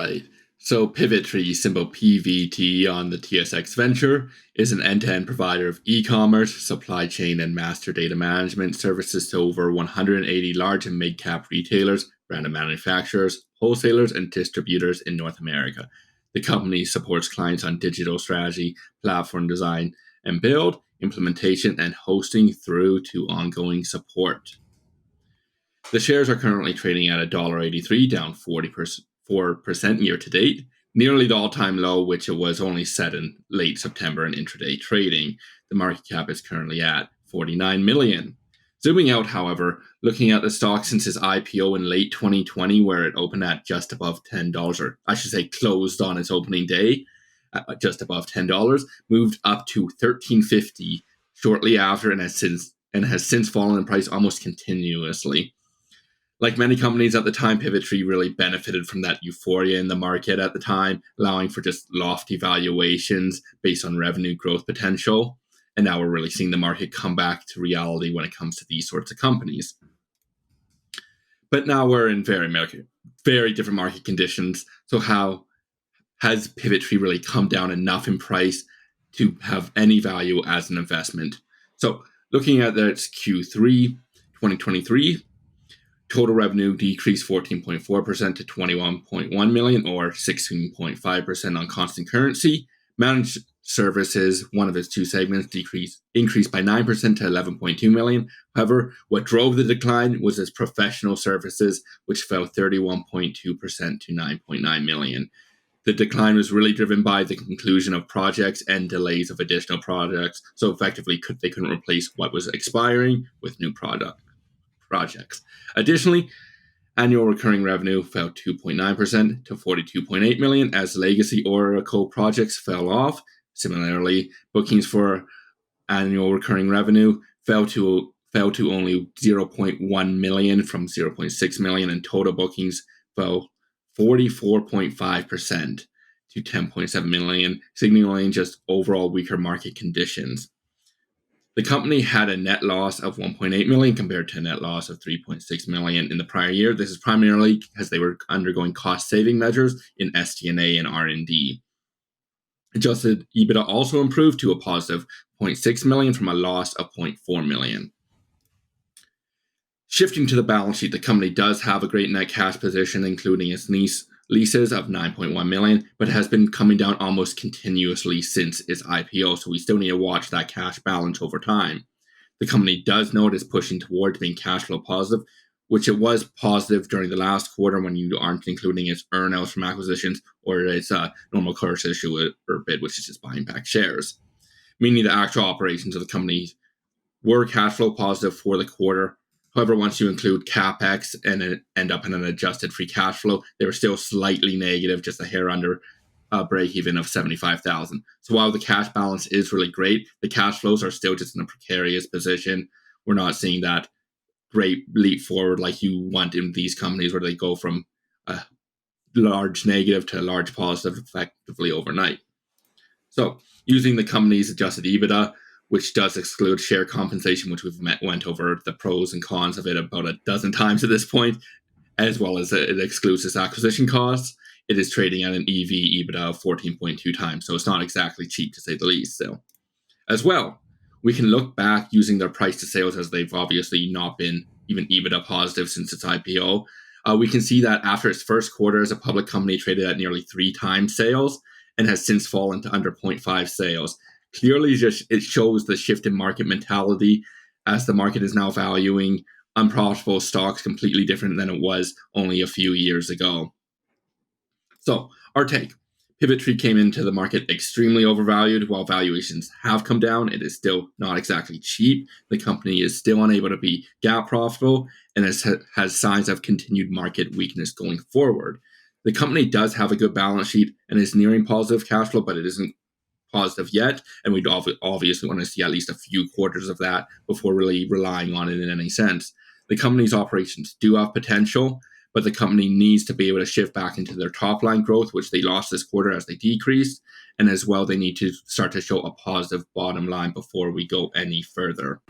right. So Pivotree, symbol PVT on the TSX Venture, is an end-to-end provider of e-commerce, supply chain, and master data management services to over 180 large and mid-cap retailers, branded manufacturers, wholesalers, and distributors in North America. The company supports clients on digital strategy, platform design and build, implementation, and hosting through to ongoing support. The shares are currently trading at $1.83, down 4% year to date, nearly the all-time low, which it was only set in late September in intraday trading. The market cap is currently at $49 million. Zooming out, however, looking at the stock since its IPO in late 2020, where it opened at just above $10, or I should say closed on its opening day at just above $10, moved up to $13.50 shortly after and has since fallen in price almost continuously. Like many companies at the time, Pivotree really benefited from that euphoria in the market at the time, allowing for just lofty valuations based on revenue growth potential. And now we're really seeing the market come back to reality when it comes to these sorts of companies. But now we're in very different market conditions. So how has Pivotree really come down enough in price to have any value as an investment? So looking at its Q3 2023, total revenue decreased 14.4% to $21.1 million, or 16.5% on constant currency. Managed services, one of its two segments, increased by 9% to $11.2 million. However, what drove the decline was its professional services, which fell 31.2% to $9.9 million. The decline was really driven by the conclusion of projects and delays of additional projects. So effectively, they couldn't replace what was expiring with new projects. Additionally, annual recurring revenue fell 2.9% to $42.8 million as legacy Oracle projects fell off. Similarly, bookings for annual recurring revenue fell to only $0.1 million from $0.6 million, and total bookings fell 44.5% to $10.7 million, signaling just overall weaker market conditions. The company had a net loss of $1.8 million compared to a net loss of $3.6 million in the prior year. This is primarily because they were undergoing cost-saving measures in SG&A and R&D. Adjusted EBITDA also improved to a positive $0.6 million from a loss of $0.4 million. Shifting to the balance sheet, the company does have a great net cash position, including its leases of $9.1 million, but has been coming down almost continuously since its IPO, so we still need to watch that cash balance over time. The company does know it is pushing towards being cash flow positive, which it was positive during the last quarter when you aren't including its earnouts from acquisitions or its normal course issue or bid, which is just buying back shares. Meaning the actual operations of the company were cash flow positive for the quarter. However, once you include CapEx and end up in an adjusted free cash flow, they were still slightly negative, just a hair under break-even of $75,000. So while the cash balance is really great, the cash flows are still just in a precarious position. We're not seeing that great leap forward like you want in these companies where they go from a large negative to a large positive effectively overnight. So using the company's adjusted EBITDA, which does exclude share compensation, which we've went over the pros and cons of it about a dozen times at this point, as well as it excludes its acquisition costs. It is trading at an EV/EBITDA of 14.2 times, so it's not exactly cheap to say the least. So, as well, we can look back using their price to sales, as they've obviously not been even EBITDA positive since its IPO. We can see that after its first quarter as a public company, traded at nearly 3 times sales and has since fallen to under 0.5 sales. Clearly, it shows the shift in market mentality as the market is now valuing unprofitable stocks completely different than it was only a few years ago. So, our take. Pivotree came into the market extremely overvalued. While valuations have come down, it is still not exactly cheap. The company is still unable to be GAAP profitable and has signs of continued market weakness going forward. The company does have a good balance sheet and is nearing positive cash flow, but it isn't positive yet, and we'd obviously want to see at least a few quarters of that before really relying on it in any sense. The company's operations do have potential, but the company needs to be able to shift back into their top line growth, which they lost this quarter as they decreased, and as well they need to start to show a positive bottom line before we go any further.